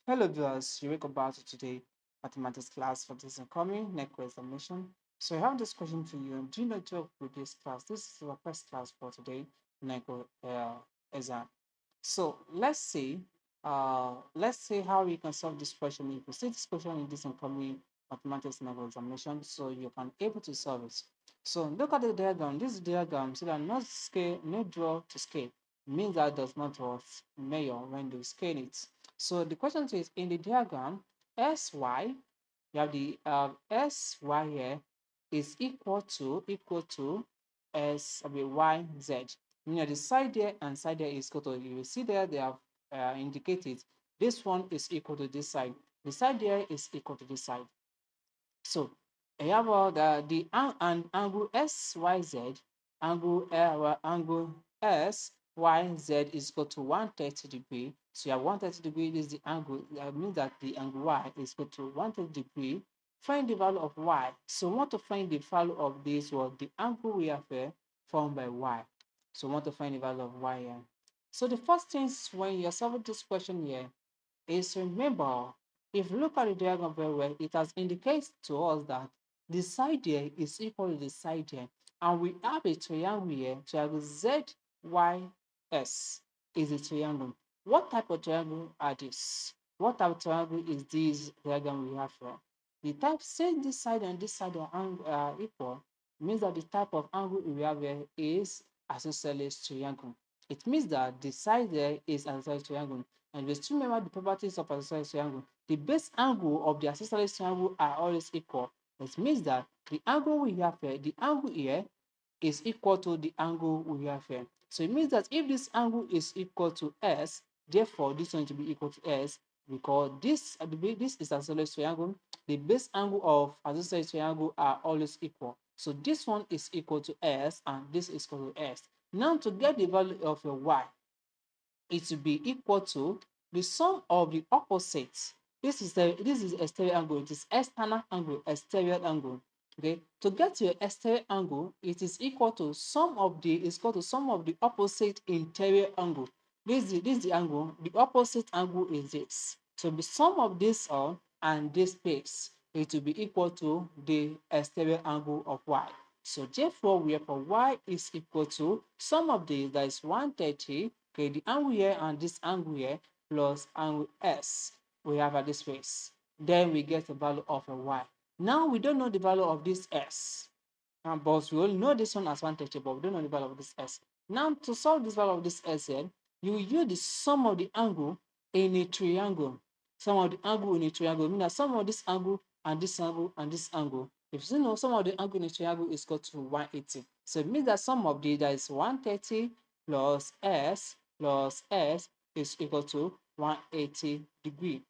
Hello viewers, you welcome back to today mathematics class for this incoming NECO examination. So I have this question for you. Do you know your previous class? This is our first class for today NECO exam. So let's say how we can solve this question. If you see this question in this incoming mathematics NECO examination, so you can able to solve it. So look at the diagram. This diagram, so that no scale, no draw to scale means that does not draw measure when you scale it. So the question is in the diagram, SY, you have the SY here is equal to Y, Z. Meaning the side there and side there is equal to, you will see there they have indicated this one is equal to this side. The side there is equal to this side. So I have and angle SYZ, angle SYZ is equal to 130 degree. So you have 130 degree, this is the angle. That means that the angle Y is equal to 130 degree. Find the value of Y. So we want to find the value of this, or the angle we have here formed by Y. So we want to find the value of Y here. So the first things when you're solving this question here is, remember, if you look at the diagram very well, it has indicated to us that the side here is equal to the side here, and we have a triangle here, triangle ZYS is a triangle. What type of triangle are this? What type of triangle is this diagram we have here? The type, saying this side and this side are equal, means that the type of angle we have here is isosceles triangle. It means that the side there is isosceles triangle. And we still remember the properties of isosceles triangle. The base angle of the isosceles triangle are always equal. It means that the angle we have here, the angle here is equal to the angle we have here. So it means that if this angle is equal to S, therefore this one to be equal to S, because this is isosceles triangle. The base angle of isosceles triangle are always equal. So this one is equal to S and this is equal to S. Now to get the value of your Y, it will be equal to the sum of the opposites. This is exterior angle. It is external angle, exterior angle. Okay, to get your exterior angle, it is equal to sum of the opposite interior angle. This is the angle. The opposite angle is this. So the sum of this all and this base, it will be equal to the exterior angle of Y. So therefore, we have for Y is equal to sum of this, that is 130. Okay, the angle here and this angle here plus angle S we have at this face. Then we get the value of a Y. Now we don't know the value of this S. But we only know this one as 130, but we don't know the value of this S. Now to solve this value of this S here, you will use the sum of the angle in a triangle. Sum of the angle in a triangle, meaning that sum of this angle and this angle and this angle. If you know, sum of the angle in a triangle is equal to 180. So it means that sum of the, that is 130 plus S is equal to 180 degree.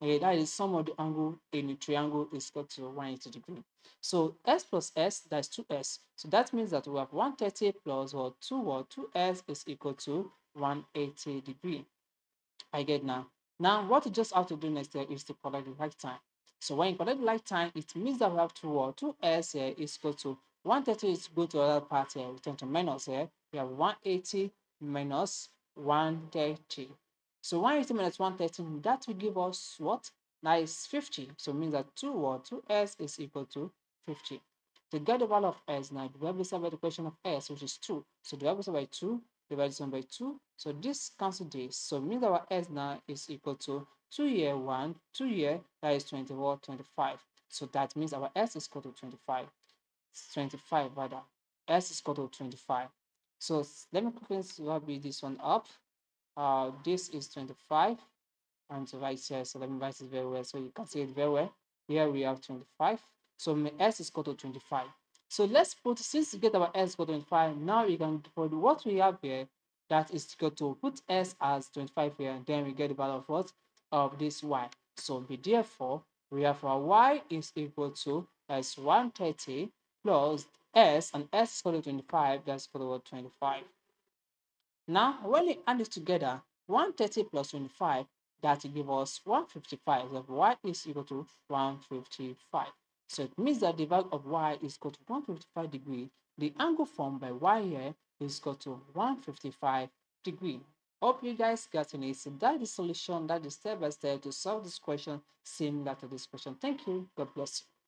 Okay, that is sum of the angle in a triangle is equal to 180 degree. So S plus S, that's 2S. So that means that we have 130 plus 2S is equal to 180 degree. I get now. Now, what you just have to do next is to collect the right time. So when you collect the right time, it means that we have 2S here is equal to 130 is go to the other part here, return to minus here. We have 180 minus 130. So 180 minus 130, that will give us what? That is 50. So it means that 2S is equal to 50. To get the value of S, now divide this by the equation of S, which is 2. So divide this by 2, divide this one by 2. So this cancel this. So it means our S now is equal to 2 here 1, 2 here, that is 24, 25. So that means our S is equal to 25. 25 rather. S is equal to 25. So let me quickly swap this one up. This is 25 and right here. So let me write it very well so you can see it very well. Here we have 25. So my S is equal to 25. So let's put, since we get our S equal to 25, now we can, for what we have here, that is equal to put S as 25 here, and then we get the value of what? Of this Y. So therefore, we have our Y is equal to, that's 130 plus S, and S is equal to 25, that's equal to 25. Now, when we add it together, 130 plus 25, that will give us 155. So Y is equal to 155. So it means that the value of Y is equal to 155 degree. The angle formed by Y here is equal to 155 degree. Hope you guys got an easy. That is solution, that is step by step to solve this question similar to this question. Thank you. God bless you.